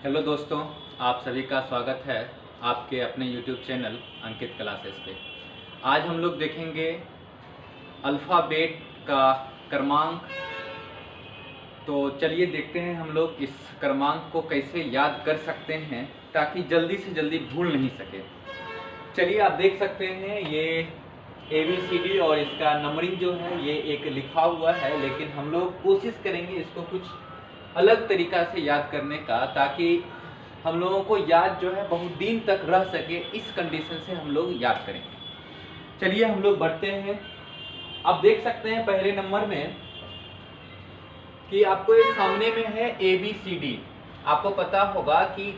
Hello दोस्तों, आप सभी का स्वागत है आपके अपने YouTube चैनल अंकित क्लासेस पे। आज हम लोग देखेंगे अल्फ़ाबेट का क्रमांक। तो चलिए देखते हैं हम लोग इस क्रमांक को कैसे याद कर सकते हैं ताकि जल्दी से जल्दी भूल नहीं सके। चलिए आप देख सकते हैं ये ABCD और इसका नंबरिंग जो है ये एक लिखा हुआ है, लेकिन हम लोग कोशिश करेंगे इसको कुछ अलग तरीका से याद करने का ताकि हम लोगों को याद जो है बहुत दिन तक रह सके। इस कंडीशन से हम लोग याद करेंगे। चलिए हम लोग बढ़ते हैं। आप देख सकते हैं पहले नंबर में कि आपको ये सामने में है ABCD। आपको पता होगा कि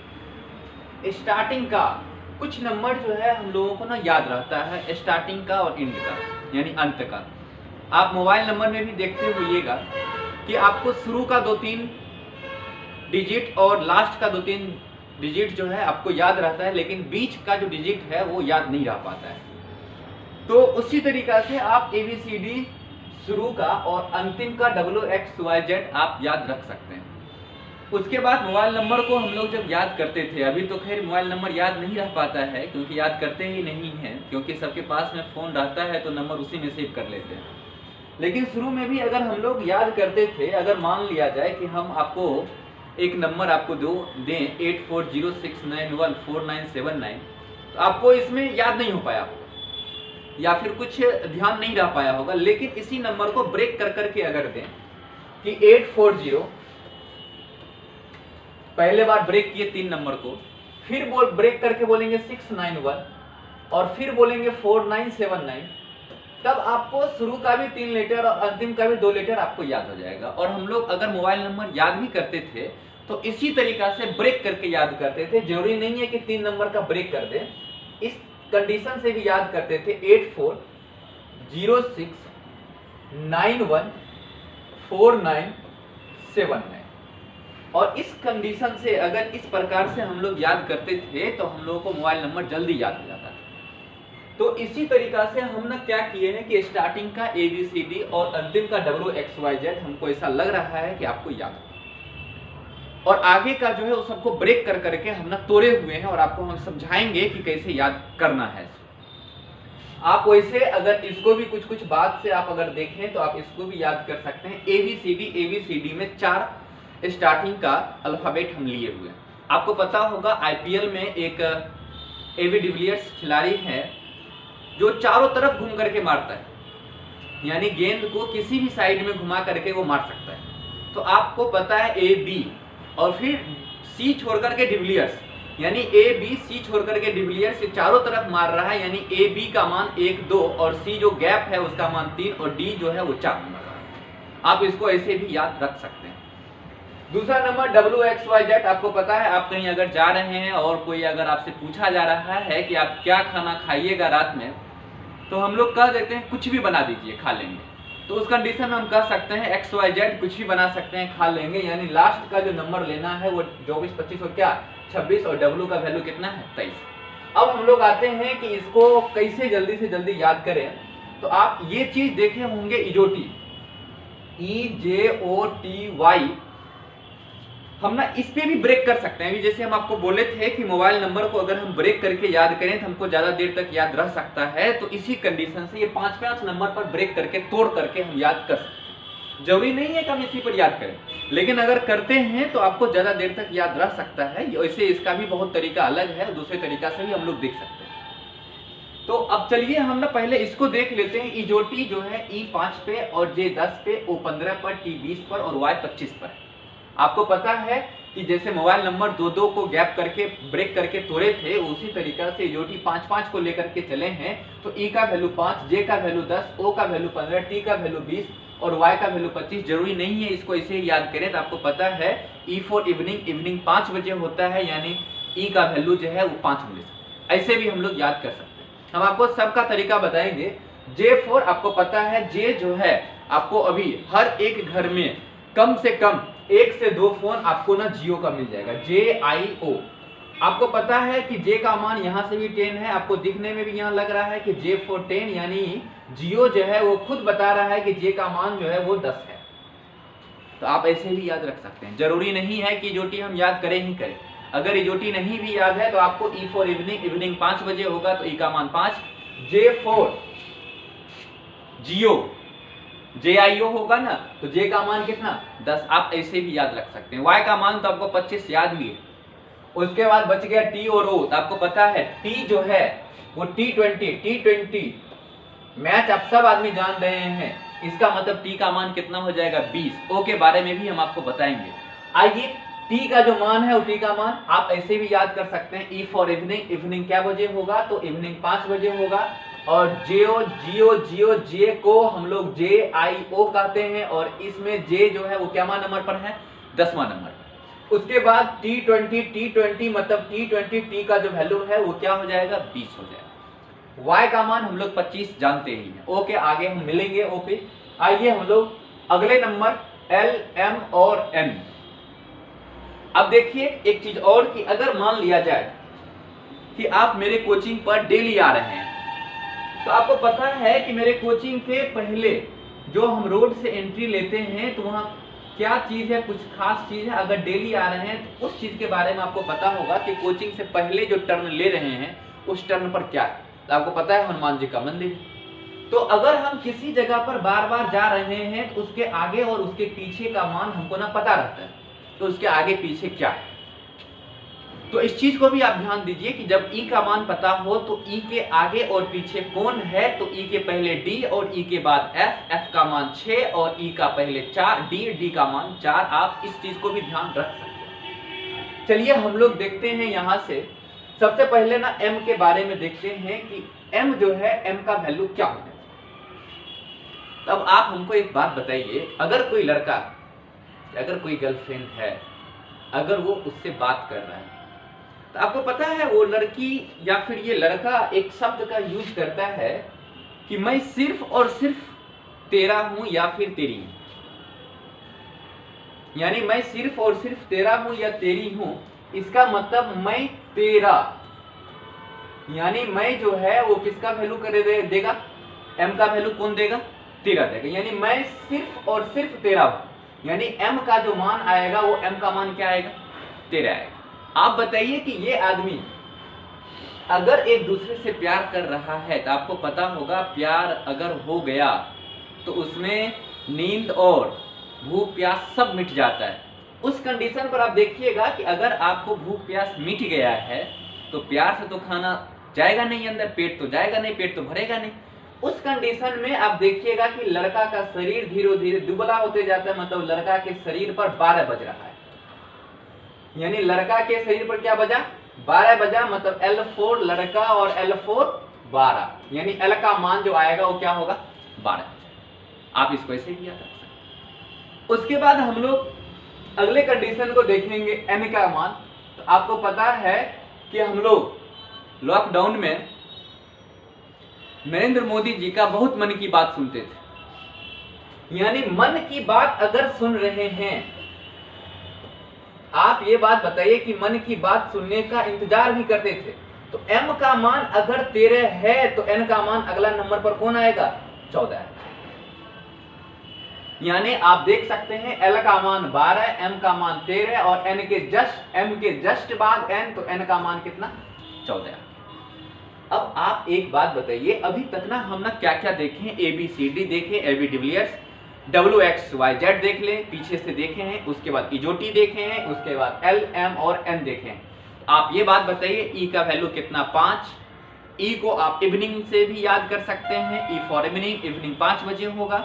स्टार्टिंग का कुछ नंबर जो है हम लोगों को ना याद रहता है, स्टार्टिंग का और एंड का यानी अंत का। आप मोबाइल नंबर में भी देखते होइएगा कि आपको शुरू का 2-3 डिजिट और लास्ट का 2-3 डिजिट जो है आपको याद रहता है, लेकिन बीच का जो डिजिट है वो याद नहीं रह पाता है। तो उसी तरीका से आप ABCD शुरू का और अंतिम का WXYZ आप याद रख सकते हैं। उसके बाद मोबाइल नंबर को हम लोग जब याद करते थे, अभी तो खैर मोबाइल नंबर याद नहीं रह पाता है क्योंकि याद करते ही नहीं हैं, क्योंकि सबके पास में फ़ोन रहता है तो नंबर उसी में सेव कर लेते हैं। लेकिन शुरू में भी अगर हम लोग याद करते थे, अगर मान लिया जाए कि हम आपको एक नंबर आपको दें 8406914979, तो आपको इसमें याद नहीं हो पाया होगा या फिर कुछ ध्यान नहीं रह पाया होगा। लेकिन इसी नंबर को ब्रेक कर करके अगर दें कि 840, पहले बार ब्रेक किए 3 नंबर को, फिर ब्रेक करके बोलेंगे 691 और फिर बोलेंगे 4979, तब आपको शुरू का भी 3 लेटर और अंतिम का भी 2 लेटर आपको याद हो जाएगा। और हम लोग अगर मोबाइल नंबर याद भी करते थे तो इसी तरीका से ब्रेक करके याद करते थे। जरूरी नहीं है कि 3 नंबर का ब्रेक कर दें, इस कंडीशन से भी याद करते थे 8406914979। और इस कंडीशन से अगर इस प्रकार से हम लोग याद करते थे तो हम लोगों को मोबाइल नंबर जल्दी याद हो जाता था। तो इसी तरीका से हम ना क्या किए हैं कि स्टार्टिंग का ABCD और अंतिम का WXYZ हमको ऐसा लग रहा है कि आपको याद हो, और आगे का जो है वो सबको ब्रेक कर करके हम ना तोड़े हुए हैं और आपको हम समझाएंगे कि कैसे याद करना है। आप वैसे अगर इसको भी कुछ बात से आप अगर देखें तो आप इसको भी याद कर सकते हैं। ABCD में 4 स्टार्टिंग का अल्फाबेट हम लिए हुए हैं। आपको पता होगा IPL में एक AB डिविलियर्स खिलाड़ी है जो चारों तरफ घूम करके मारता है, यानी गेंद को किसी भी साइड में घुमा करके वो मार सकता है। तो आपको पता है AB और फिर C छोड़ करके डिविलियर्स, यानी ABC छोड़ करके डिविलियर्स ये चारों तरफ मार रहा है, यानी AB का मान 1, 2 और C जो गैप है उसका मान 3 और D जो है वो 4 नंबर का है। आप इसको ऐसे भी याद रख सकते हैं। दूसरा नंबर WXYZ, आपको पता है आप कहीं अगर जा रहे हैं और कोई अगर आपसे पूछा जा रहा है कि आप क्या खाना खाइएगा रात में, तो हम लोग कह देते हैं कुछ भी बना दीजिए खा लेंगे। तो उस कंडीशन में हम कह सकते हैं XYZ कुछ भी बना सकते हैं खा लेंगे, यानी लास्ट का जो नंबर लेना है वो 24, 25 और क्या 26 और W का वैल्यू कितना है 23। अब हम लोग आते हैं कि इसको कैसे जल्दी से जल्दी याद करें। तो आप ये चीज देखे होंगे इजोटी, EJOTY, हम ना इस पे भी ब्रेक कर सकते हैं। जैसे हम आपको बोले थे कि मोबाइल नंबर को अगर हम ब्रेक करके याद करें तो हमको ज्यादा देर तक याद रह सकता है, तो इसी कंडीशन से ये 5-5 नंबर पर ब्रेक करके तोड़ करके हम याद कर सकते हैं। जरूरी नहीं है कि हम इसी पर याद करें, लेकिन अगर करते हैं तो आपको ज्यादा देर तक याद रह सकता है। वैसे इसका भी बहुत तरीका अलग है, दूसरे तरीका से भी हम लोग देख सकते हैं। तो अब चलिए हम ना पहले इसको देख लेते हैं। इजोटी जो है E5 पे और J10 पे, O15 पर, T20 पर और Y25 पर है। आपको पता है कि जैसे मोबाइल नंबर 2-2 को गैप करके ब्रेक करके तोड़े थे, उसी तरीका से इजोटी 5-5 को लेकर के चले हैं। तो E का वैल्यू 5, J का वैल्यू 10, O का वैल्यू 15, T का वैल्यू 20 और Y का वैल्यू 25। जरूरी नहीं है इसको ऐसे ही याद करें। तो आपको पता है E4 इवनिंग 5 बजे होता है, यानी E का वैल्यू जो है वो 5 मिले। ऐसे भी हम लोग याद कर सकते हैं। हम आपको सबका तरीका बताएंगे। J4 आपको पता है, J जो है आपको अभी हर एक घर में कम से कम 1 से 2 फोन आपको ना जियो का मिल जाएगा, JIO। आपको पता है कि J का मान यहाँ से भी 10 है, आपको दिखने में भी यहाँ लग रहा है कि J4 10, यानी जियो जो है वो खुद बता रहा है कि J का मान जो है वो 10 है। तो आप ऐसे भी याद रख सकते हैं, जरूरी नहीं है कि जो टी हम याद करें ही करें। अगर इजोटी नहीं भी याद है तो आपको ई फॉर इवनिंग, इवनिंग 5 बजे होगा तो ई का मान 5, जे फॉर जियो, JIO होगा ना, तो जे का मान कितना 10, आप ऐसे भी याद रख सकते हैं। वाई का मान तो आपको 25 याद ही है। उसके बाद बच गया टी और ओ, तो आपको पता है टी जो है वो T20 मैच आप सब आदमी जान रहे हैं, इसका मतलब टी का मान कितना हो जाएगा 20। ओ के बारे में भी हम आपको बताएंगे। आइए टी का जो मान है वो टी का मान आप ऐसे भी याद कर सकते हैं। ई फॉर इवनिंग, इवनिंग क्या बजे होगा तो इवनिंग 5 बजे होगा। और जियो जे को हम लोग JIO कहते हैं और इसमें जे जो है वो क्या नंबर पर है 10वां नंबर। उसके बाद T20 मतलब T20 का जो वैल्यू है वो क्या हो जाएगा 20 हो जाएगा। Y का मान हम लोग 25 जानते ही हैं। ओ के आगे हम मिलेंगे ओ पे। आइए हम लोग अगले नंबर L, M और N। अब देखिए एक चीज और कि अगर मान लिया जाए कि आप मेरे कोचिंग पर डेली आ रहे हैं, तो आपको पता है कि मेरे कोचिंग के पहले जो हम रोड से एंट्री लेते हैं तो वहां क्या चीज है, कुछ खास चीज है। अगर डेली आ रहे हैं तो उस चीज के बारे में आपको पता होगा कि कोचिंग से पहले जो टर्न ले रहे हैं उस टर्न पर क्या है। तो आपको पता है हनुमान जी का मंदिर। तो अगर हम किसी जगह पर बार बार जा रहे हैं तो उसके आगे और उसके पीछे का मान हमको ना पता रहता है, तो उसके आगे पीछे क्या है। तो इस चीज को भी आप ध्यान दीजिए कि जब ई का मान पता हो तो ई के आगे और पीछे कौन है, तो ई के पहले डी और ई के बाद एफ, एफ का मान 6 और ई का पहले 4, डी का मान 4। आप इस चीज को भी ध्यान रख सकते हैं। चलिए हम लोग देखते हैं यहां से सबसे पहले ना एम के बारे में देखते हैं कि एम जो है एम का वैल्यू क्या होगा। तब आप हमको एक बात बताइए, अगर कोई लड़का, अगर कोई गर्लफ्रेंड है, अगर वो उससे बात कर रहा है, तो आपको पता है वो लड़की या फिर ये लड़का एक शब्द का यूज करता है कि मैं सिर्फ और सिर्फ तेरा हूं या फिर तेरी हूं। यानी मैं सिर्फ और सिर्फ तेरा हूं या तेरी हूं, इसका मतलब मैं तेरा, यानी मैं जो है वो किसका वैल्यू कर देगा, एम का वैल्यू कौन देगा, तेरा देगा। यानी मैं सिर्फ और सिर्फ तेरा हूं, यानी एम का जो मान आएगा वो एम का मान क्या आएगा, तेरा आएगा। आप बताइए कि ये आदमी अगर एक दूसरे से प्यार कर रहा है तो आपको पता होगा प्यार अगर हो गया तो उसमें नींद और भूख प्यास सब मिट जाता है। उस कंडीशन पर आप देखिएगा कि अगर आपको भूख प्यास मिट गया है तो प्यार से तो खाना जाएगा नहीं अंदर, पेट तो जाएगा नहीं, पेट तो भरेगा नहीं। उस कंडीशन में आप देखिएगा कि लड़का का शरीर धीरे धीरे दुबला होते जाता है, मतलब लड़का के शरीर पर 12 बज रहा है। यानी लड़का के शरीर पर क्या बजा 12 बजा, मतलब L4 लड़का और L4 12, यानी L का मान जो आएगा वो क्या होगा 12। आप इसको ऐसे ही याद रख सकते। उसके बाद हम लोग अगले कंडीशन को देखेंगे N का मान। तो आपको पता है कि हम लोग लॉकडाउन में नरेंद्र मोदी जी का बहुत मन की बात सुनते थे। यानी मन की बात अगर सुन रहे हैं, आप ये बात बताइए कि मन की बात सुनने का इंतजार भी करते थे, तो m का मान अगर 13 है तो n का मान अगला नंबर पर कौन आएगा 14 है। यानी आप देख सकते हैं L का मान 12, m का मान 13 और m के जस्ट बाद n, तो n का मान कितना 14। अब आप एक बात बताइए, अभी तक ना हम ना क्या क्या देखे, ABCD देखे, AB डिविलियर्स, WXYZ देख ले, पीछे से देखे हैं, उसके बाद इजोटी देखे हैं, उसके बाद L, M और N देखे हैं। आप ये बात बताइए E का वैल्यू कितना 5। E को आप इवनिंग से भी याद कर सकते हैं, E फॉर इवनिंग, इवनिंग 5 बजे होगा।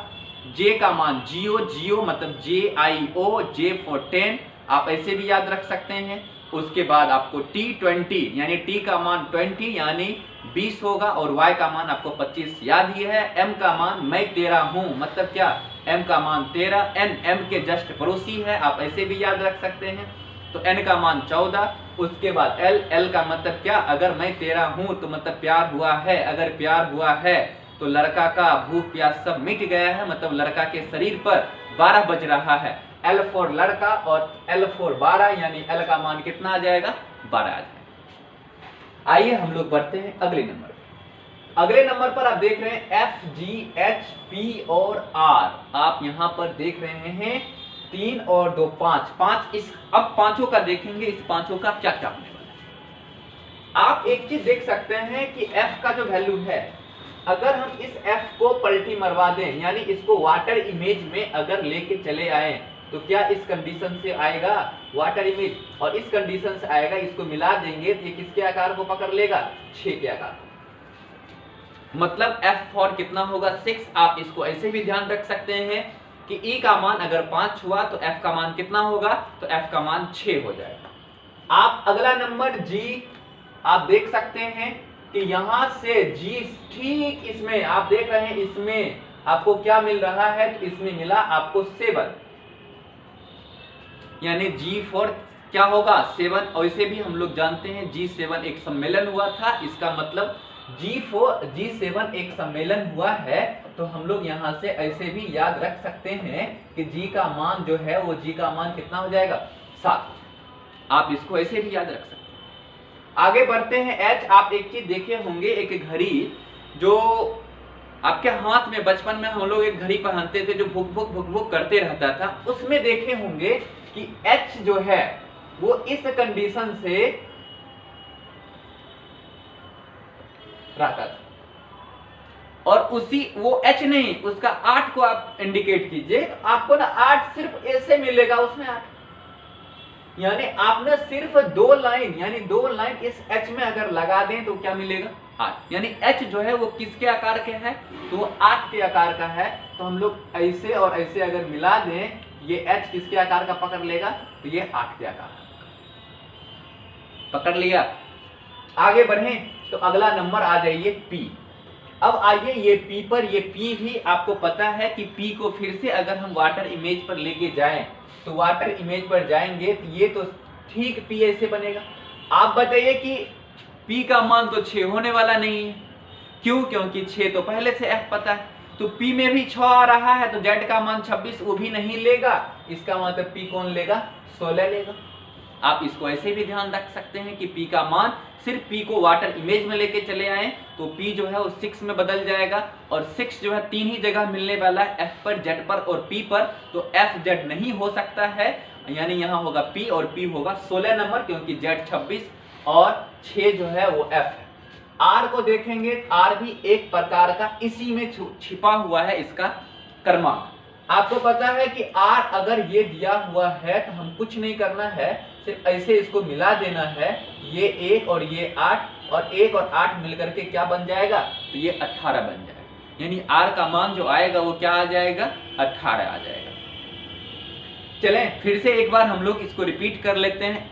J का मान जियो मतलब JIO, J फॉर 10, आप ऐसे भी याद रख सकते हैं। उसके बाद आपको T20 यानी T का मान 20 यानी 20 होगा और Y का मान आपको 25 याद ही है। M का मान मैं तेरा हूं मतलब क्या, M का मान 13, N M के जस्ट पड़ोसी है, आप ऐसे भी याद रख सकते हैं। तो N का मान 14। उसके बाद L का मतलब क्या, अगर मैं तेरा हूं तो मतलब प्यार हुआ है, अगर प्यार हुआ है तो लड़का का भूख प्यास सब मिट गया है, मतलब लड़का के शरीर पर 12 बज रहा है। L4 लड़का और L4 12, यानी L का मान कितना आ जाएगा 12 आ जाएगा। आइए हम लोग बढ़ते हैं अगले नंबर। अगले नंबर पर आप देख रहे हैं F, G, H, P और R। आप यहां पर देख रहे हैं 3 और 2 5 इस अब पांचों का देखेंगे, इस पांचों का क्या क्या होने वाला है। आप एक चीज देख सकते हैं कि f का जो वैल्यू है, अगर हम इस f को पलटी मरवा दें, यानी इसको वाटर इमेज में अगर लेके चले आए, तो क्या इस कंडीशन से आएगा वाटर इमेज, और इस कंडीशन से आएगा, इसको मिला देंगे तो ये किसके आकार को पकड़ लेगा, 6 के आकार को। मतलब f4 कितना होगा, 6। आप इसको ऐसे भी ध्यान रख सकते हैं कि e का मान अगर 5 हुआ तो f का मान कितना होगा, तो f का मान 6 हो जाएगा। आप अगला नंबर g आप देख सकते हैं कि यहां से g ठीक इसमें आप देख रहे हैं, इसमें आपको क्या मिल रहा है, तो इसमें मिला आपको 7, यानी G4 क्या होगा 7। और इसे भी हम लोग जानते हैं G7 एक सम्मेलन हुआ था, इसका मतलब G7 एक सम्मेलन हुआ है, तो हम लोग यहां से ऐसे भी याद रख सकते हैं कि G का मान जो है वो G का मान कितना हो जाएगा 7। आप इसको ऐसे भी याद रख सकते हैं। आगे बढ़ते हैं H। आप एक चीज देखे होंगे, एक घड़ी जो आपके हाथ में बचपन में हम लोग एक घड़ी पहनते थे जो भुक भुक भुक भुक करते रहता था, उसमें देखे होंगे कि H जो है वो इस कंडीशन से रहता था, और उसी वो H नहीं, उसका 8 को आप इंडिकेट कीजिए, आपको ना 8 सिर्फ ऐसे मिलेगा, उसमें 8, यानी आपने सिर्फ 2 लाइन, यानी 2 लाइन इस H में अगर लगा दें तो क्या मिलेगा 8, यानी H जो है वो किसके आकार के है, तो वो 8 के आकार का है। तो हम लोग ऐसे और ऐसे अगर मिला दें, ये H किसके आकार का पकड़ लेगा, तो ये 8 के आकार पकड़ लिया। आगे बढ़ें तो अगला नंबर आ जाइए P। अब आइए ये P पर, ये P भी आपको पता है कि P को फिर से अगर हम वाटर इमेज पर लेके जाएं, तो वाटर इमेज पर जाएंगे तो ये तो ठीक P ऐसे बनेगा। आप बताइए कि P का मान तो 6 होने वाला नहीं है, क्यों, क्योंकि 6 तो पहले से F पता है, तो P में भी 6 आ रहा है, तो Z का मान 26 वो भी नहीं लेगा, इसका मतलब P कौन लेगा, 16 लेगा। आप इसको ऐसे भी ध्यान रख सकते हैं कि P का मान सिर्फ P को वाटर इमेज में लेके चले आए तो P जो है वो 6 में बदल जाएगा, और 6 जो है 3 ही जगह मिलने वाला है, F पर, Z पर और P पर, तो F Z नहीं हो सकता है, यानी यहाँ होगा P और P होगा 16 नंबर, क्योंकि Z 26 और 6 जो है वो F है। R को देखेंगे, R भी एक प्रकार का इसी में छिपा हुआ है इसका क्रमांक। आपको पता है कि R अगर ये दिया हुआ है तो हम कुछ नहीं करना है, सिर्फ ऐसे इसको मिला देना है, ये 1 और ये 8, और 1 और 8 मिलकर के क्या बन जाएगा, तो ये 18 बन जाएगा, यानी R का मान जो आएगा वो क्या आ जाएगा, 18 आ जाएगा। चलें फिर से एक बार हम लोग इसको रिपीट कर लेते हैं।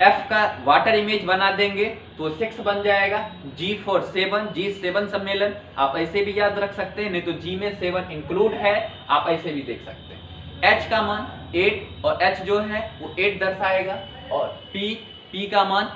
F का वाटर इमेज बना देंगे तो 6 बन जाएगा, G4 7, G7 सम्मेलन आप ऐसे भी याद रख सकते हैं, नहीं तो G में 7 इंक्लूड है, आप ऐसे भी देख सकते हैं। H का मान 8 और H जो है वो 8 दर्शाएगा, और P का मान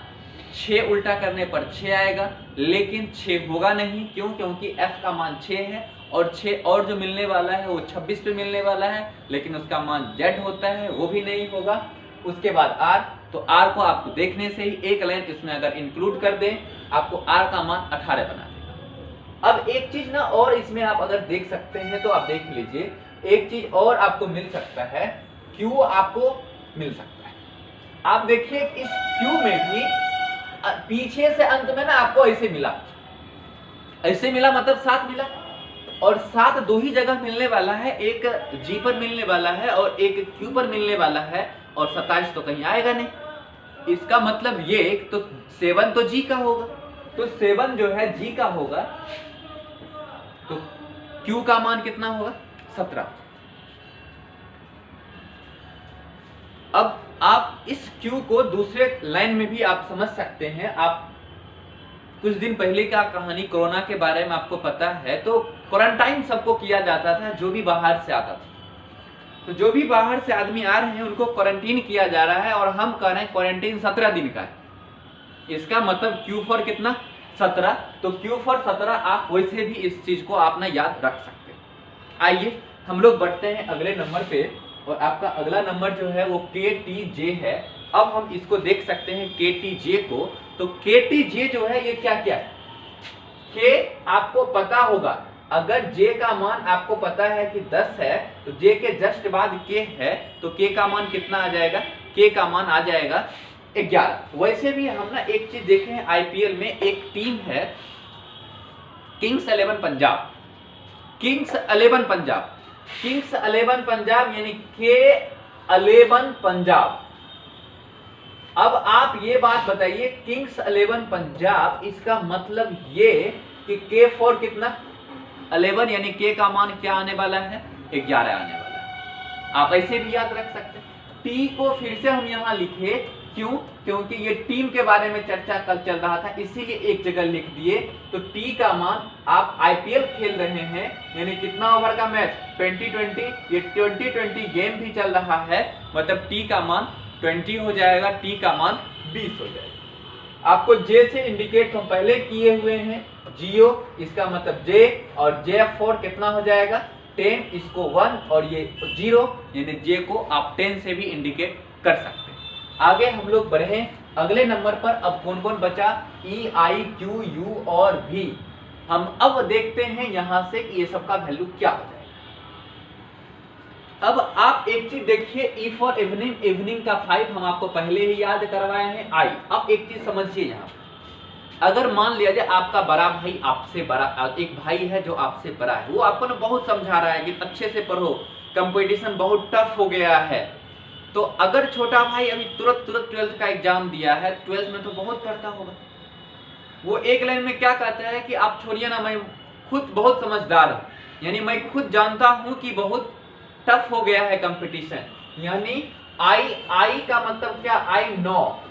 6 उल्टा करने पर 6 आएगा, लेकिन 6 होगा नहीं, क्यों, क्योंकि F का मान 6 है, और 6 और जो मिलने वाला है वो 26 पे मिलने वाला है, लेकिन उसका मान Z होता है, वो भी नहीं होगा। उसके बाद R, तो R को आपको देखने से ही एक लाइन इसमें अगर इंक्लूड कर दें, आपको R का मान 18 बना देगा। अब एक चीज ना और इसमें आप अगर देख सकते हैं तो आप देख लीजिए, एक चीज और आपको मिल सकता है, Q आपको मिल सकता है। आप देखिए इस Q में भी पीछे से अंत में ना आपको ऐसे मिला, ऐसे मिला मतलब 7 मिला, और 7 दो ही जगह मिलने वाला है, एक G पर मिलने वाला है और एक Q पर मिलने वाला है, और 27 तो कहीं आएगा नहीं। इसका मतलब ये तो 7 तो G का होगा, तो 7 जो है G का होगा, तो Q का मान कितना होगा, 17। अब आप इस Q को दूसरे लाइन में भी आप समझ सकते हैं। आप कुछ दिन पहले का कहानी कोरोना के बारे में आपको पता है, तो क्वारंटाइन सबको किया जाता था जो भी बाहर से आता था, तो जो भी बाहर से आदमी आ रहे हैं उनको क्वारंटीन किया जा रहा है, और हम कह रहे हैं क्वारंटीन 17 दिन का है। इसका मतलब Q4 कितना, 17, तो Q4 17 आप वैसे भी इस चीज को आप ना याद रख सकते हैं। आइए हम लोग बढ़ते हैं अगले नंबर पे, और आपका अगला नंबर जो है वो KTJ है। अब हम इसको देख सकते हैं KTJ को, तो KTJ जो है ये क्या क्या है, K आपको पता होगा अगर J का मान आपको पता है कि 10 है तो J के जस्ट बाद K है, तो K का मान कितना आ जाएगा? K का मान आ जाएगा 11। वैसे भी हम ना एक चीज देखे हैं, IPL में एक टीम है Kings 11 Punjab, Kings 11 Punjab, Kings 11 Punjab यानी K11 पंजाब। अब आप ये बात बताइए, किंग्स 11 पंजाब, इसका मतलब ये कि K4 कितना? 11 यानी K का मान क्या आने वाला है? 11 आने वाला है। आप ऐसे भी याद रख सकते हैं। T को फिर से हम यहां लिखे, क्यों? क्योंकि ये टीम के बारे में चर्चा कल चल रहा था, इसीलिए एक जगह लिख दिए। तो T का मान, आप IPL खेल रहे हैं यानी कितना ओवर का मैच? 2020, ये 2020 गेम भी चल रहा है, मतलब T का मान 20 हो जाएगा, T का मान 20 हो जाएगा। आपको J से इंडिकेट हम पहले किए हुए हैं, जियो, इसका मतलब J, और J4 कितना हो जाएगा? 10, इसको 1 और ये 0, यानी J को आप 10 से भी इंडिकेट कर सकते हैं। आगे हम लोग बढ़े अगले नंबर पर। अब कौन कौन बचा? E, I, Q, U और V। हम अब देखते हैं यहां से कि ये सबका वैल्यू क्या हो जाएगा। अब आप एक चीज देखिए, E फॉर इवनिंग, इवनिंग का 5 हम आपको पहले ही याद करवाए हैं। I, अब एक चीज समझिए, यहां अगर मान लिया जाए आपका बड़ा भाई आपसे बड़ा, एक भाई है जो आपसे बड़ा है, वो आपको ना बहुत समझा रहा है कि अच्छे से पढ़ो, कंपटीशन बहुत टफ हो गया है। तो अगर छोटा भाई अभी तुरंत 12th का एग्जाम दिया है, 12th में तो बहुत पढ़ता होगा, वो एक लाइन में क्या कहता है कि आप छोड़िए ना, मैं खुद बहुत समझदार हूं, यानी मैं खुद जानता हूं कि बहुत टफ हो गया है कंपटीशन। यानी आई का मतलब क्या? आई नो,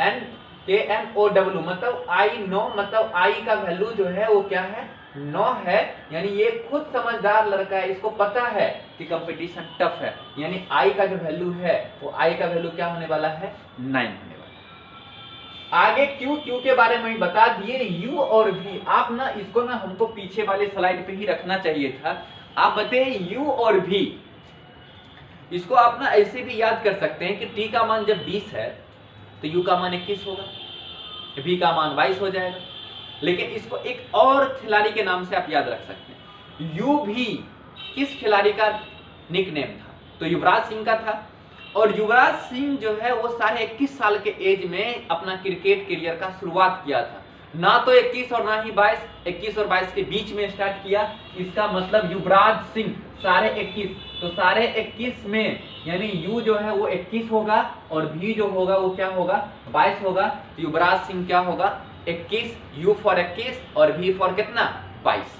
NKNOW, मतलब आई नो, मतलब आई का वैल्यू जो है वो क्या है? 9 है। यानी ये खुद समझदार लड़का है, इसको पता है कि कंपटीशन टफ है। यानी आई का जो वैल्यू है वो आई का वैल्यू क्या होने वाला है? 9 होने वाला है। आगे Q के बारे में बता दिए। U और V, आप ना इसको ना हमको पीछे वाले स्लाइड पे ही रखना चाहिए था। आप बताइए U और V, इसको आप ना ऐसे भी याद कर सकते हैं कि T का मान जब 20 है तो U का मान 21 होगा, V का मान 22 हो जाएगा। लेकिन इसको एक और खिलाड़ी के नाम से आप याद रख सकते हैं। यू भी किस खिलाड़ी का निकनेम था? तो युवराज सिंह का था। और युवराज सिंह जो है वो 21 साल के एज में अपना क्रिकेट करियर का शुरुआत किया था। ना तो 21 और ना ही 22, 21 और 22 के बीच में स्टार्ट किया। इसका मतलब युवराज सिंह 21.5, तो 21.5 में यानी यू जो है वो 21 होगा और भी जो होगा वो क्या होगा? 22 होगा। तो युवराज सिंह क्या होगा? 21, यू फॉर 21 और भी फॉर कितना? 22।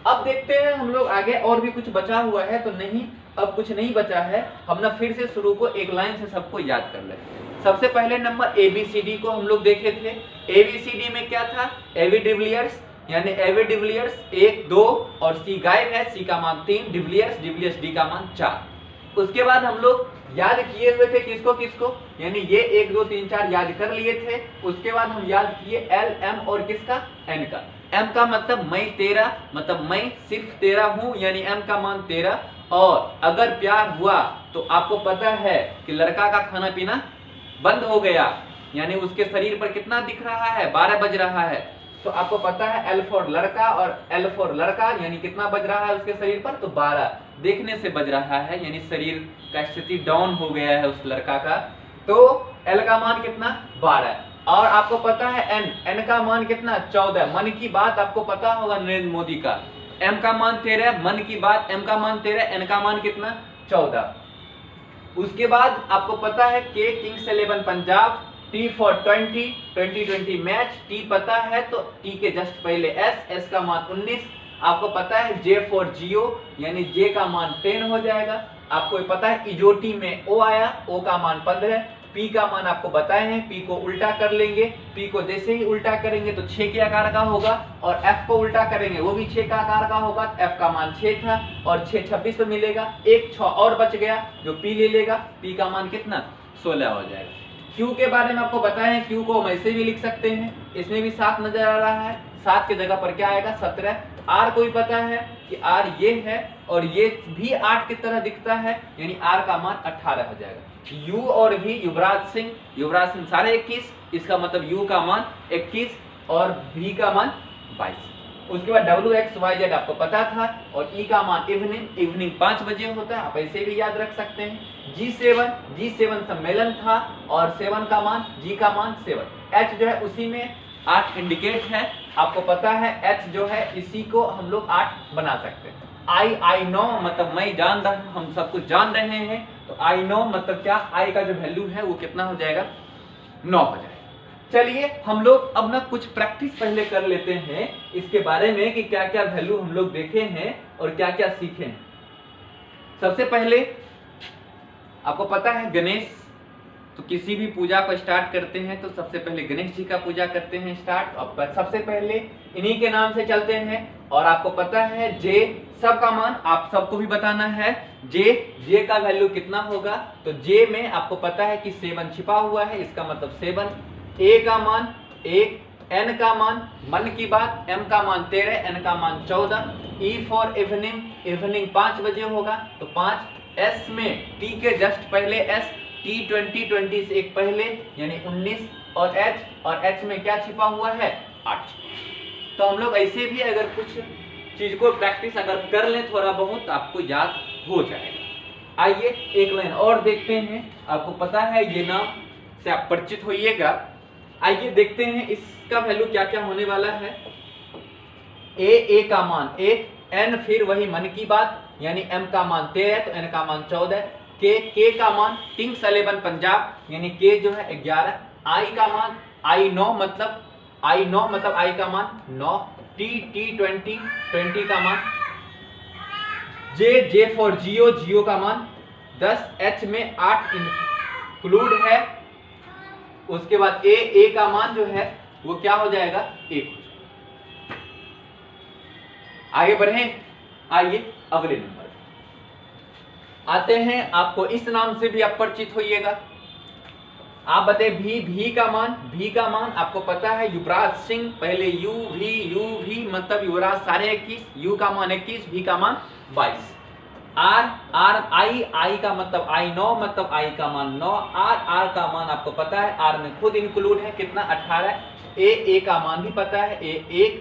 अब देखते हैं हम लोग आगे, और भी कुछ बचा हुआ है तो नहीं, अब कुछ नहीं बचा है। हम ना फिर से शुरू को एक लाइन से सबको याद कर लेते हैं। सबसे पहले नंबर ABCD को हम लोग देखे थे। ABCD में क्या था? एवी डिविलियर्स, यानी एवी डिविलियर्स 1, 2 और सी गायब है, सी का मान 3, डिविलियर्स डी का मान 4। उसके बाद हम लोग याद किए हुए थे किसको किसको, यानी ये 1, 2, 3, 4 याद कर लिए थे। उसके बाद हम याद किए L, M और किसका? N का। M का मतलब मैं तेरा, मतलब मैं सिर्फ तेरा हूं, यानी M का मान 13। और अगर प्यार हुआ तो आपको पता है कि लड़का का खाना पीना बंद हो गया, यानी उसके शरीर पर कितना दिख रहा है? 12 बज रहा है। तो आपको पता है L फॉर लड़का और L फॉर लड़का, यानी कितना बज रहा है उसके शरीर पर? तो 12 देखने से बज रहा है, यानी शरीर का स्थिति डाउन हो गया है उस लड़का का। तो L का मान कितना? 12। और आपको पता है N का मान कितना? 14। मन की बात आपको पता होगा नरेंद्र मोदी का। M का मान 13, मन की बात, M का मान 13, N का मान कितना? 14। उसके बाद आपको पता है K Kings 11 Punjab, T for 20 match, T पता है तो T के जस्ट पहले S का मान 19। आपको पता है J फॉर जियो, यानी J का मान 10 हो जाएगा। आपको पता है इजोटी में O आया, O का मान 15। P का मान आपको बताए हैं, P को उल्टा कर लेंगे, P को जैसे ही उल्टा करेंगे तो 6 के आकार का होगा, और F को उल्टा करेंगे वो भी 6 का आकार का होगा। F का मान 6 था और 6 26 पे मिलेगा, एक 6 और बच गया जो P ले लेगा, P का मान कितना? 16 हो जाएगा। Q के बारे में आपको बताए हैं, Q को हम ऐसे भी लिख सकते हैं, इसमें भी 7 नजर आ रहा है, 7 की जगह पर क्या आएगा? 17। R कोई पता है कि R ये है और ये भी 8 की तरह दिखता है, यानी R का मान 18 हो जाएगा। U और V, युवराज सिंह 21, इसका मतलब U का मान 21 और V का मान 22। उसके बाद WXYZ आपको पता था, और E का मान इवनिंग 5 बजे होता है, आप ऐसे भी याद रख सकते हैं। G7 सम्मेलन था, और 7 का मान, G का मान 7, H जो है उसी में 8 इंडिकेट है, आपको पता है H जो है इसी को हम लोग 8 बना सकते हैं। I know मतलब मैं जान रहा हूं, हम सब कुछ जान रहे हैं, तो I know मतलब क्या, I का जो वैल्यू है वो कितना हो जाएगा, 9 हो जाएगा। चलिए हम लोग अब ना कुछ प्रैक्टिस पहले कर लेते हैं इसके बारे में कि क्या क्या वैल्यू हम लोग देखे हैं और क्या क्या सीखे हैं। सबसे पहले आपको पता है गणेश, तो किसी भी पूजा को स्टार्ट करते हैं तो सबसे पहले गणेश जी का पूजा करते हैं स्टार्ट। अब सबसे पहले इन्हीं के नाम से चलते हैं, और आपको पता है जे सब का मान आप सबको भी बताना है। जे का वैल्यू कितना होगा, तो जे में आपको पता है कि 7 छिपा हुआ है, इसका मतलब 7। ए का मान 1, एन का मान मन की बात, एम का मान 13, एन का मान 14, ई फॉर इवनिंग 5 बजे होगा तो 5, एस में टी के जस्ट पहले एस, T20 से एक पहले यानी 19, और एच में क्या छिपा हुआ है, 8। तो हम लोग ऐसे भी अगर कुछ चीज को प्रैक्टिस अगर कर लें थोड़ा बहुत आपको याद हो जाएगा। आइए एक लाइन और देखते हैं, आपको पता है ये नाम से आप परिचित होइएगा। आइए देखते हैं इसका वैल्यू क्या क्या होने वाला है। ए का मान 1, एन फिर वही मन की बात यानी एम का मान 13 तो एन का मान 14, के का मान किंग्स 11 पंजाब यानी के जो है 11, आई का मान आई नो मतलब आई का मान 9, T20 का मान, जे फॉर जियो का मान 10, एच में 8 इंक्लूड है। उसके बाद ए का मान जो है वो क्या हो जाएगा, 1। आगे बढ़ें, आइए अगले नंबर आते हैं। आपको इस नाम से भी आप परिचित होइएगा। आप बताए भी का मान आपको पता है युवराज सिंह, पहले यू भी मतलब युवराज सारे 21, यू का मान 21, भी का मान 22। आई का मतलब आई नो मतलब आई का मान 9, आर का मान आपको पता है आर में खुद इंक्लूड है कितना 18, ए का मान भी पता है ए 1,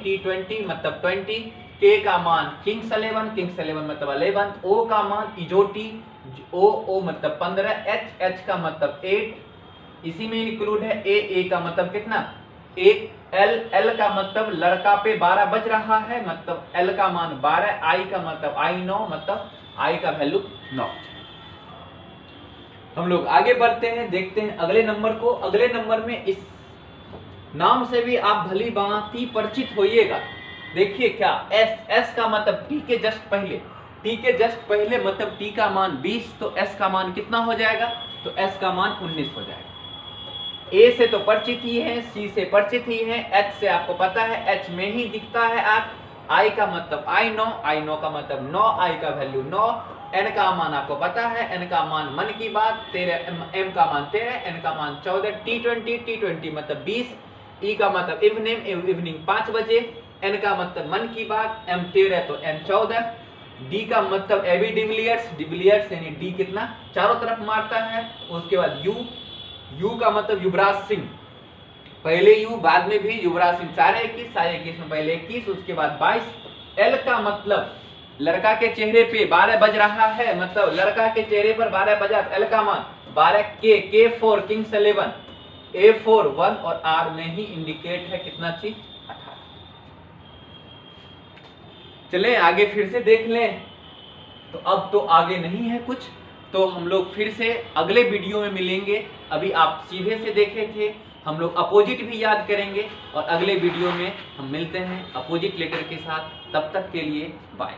T20 मतलब 20, के का मान किंग्स 11 मतलब 11, ओ का मान इजोटी ओ मतलब 15, एच का मतलब 8 इसी में इंक्लूड है, ए का मतलब कितना 1, एल का मतलब लड़का पे 12 बज रहा है मतलब एल का मान 12, आई का मतलब आई नो मतलब आई का वैल्यू 9। हम लोग आगे बढ़ते हैं, देखते हैं अगले नंबर को। अगले नंबर में इस नाम से भी आप भली भांति परिचित होइएगा। देखिए क्या एस का मतलब टी के जस्ट पहले मतलब टी का मान 20 तो एस का मान कितना हो जाएगा, तो एस का मान 19 हो जाएगा। ए से तो परिचित ही है, सी से परिचित ही है, एच से आपको पता है एच में ही दिखता है आप, आई का मतलब आई नो का मतलब 9, आई का वैल्यू 9, एन का मान आपको पता है एन का मान मन की बात 13, एम का मान 13, एन का मान 14, T20 मतलब 20, ई का मतलब इवनिंग 5 बजे, एन का मतलब मन की बात, एम 13 तो एन 14, डी का मतलब एबी डिविलियर्स यानी डी कितना चारों तरफ मारता है। उसके बाद यू का मतलब युवराज सिंह, पहले यू बाद में भी युवराज सिंह सारे 21 में पहले 21 उसके बाद 22। एल का मतलब लड़का के चेहरे पे 12 बज रहा है मतलब लड़का के चेहरे पर 12 बजा, एल का मान 12, के फॉर किंग्स 11, ए फॉर 1 और आर में ही इंडिकेट है कितना चीज 18। चले आगे फिर से देख लें। तो अब तो आगे नहीं है कुछ, तो हम लोग फिर से अगले वीडियो में मिलेंगे। अभी आप सीधे से देखे थे, हम लोग अपोजिट भी याद करेंगे और अगले वीडियो में हम मिलते हैं अपोजिट लेटर के साथ। तब तक के लिए बाय।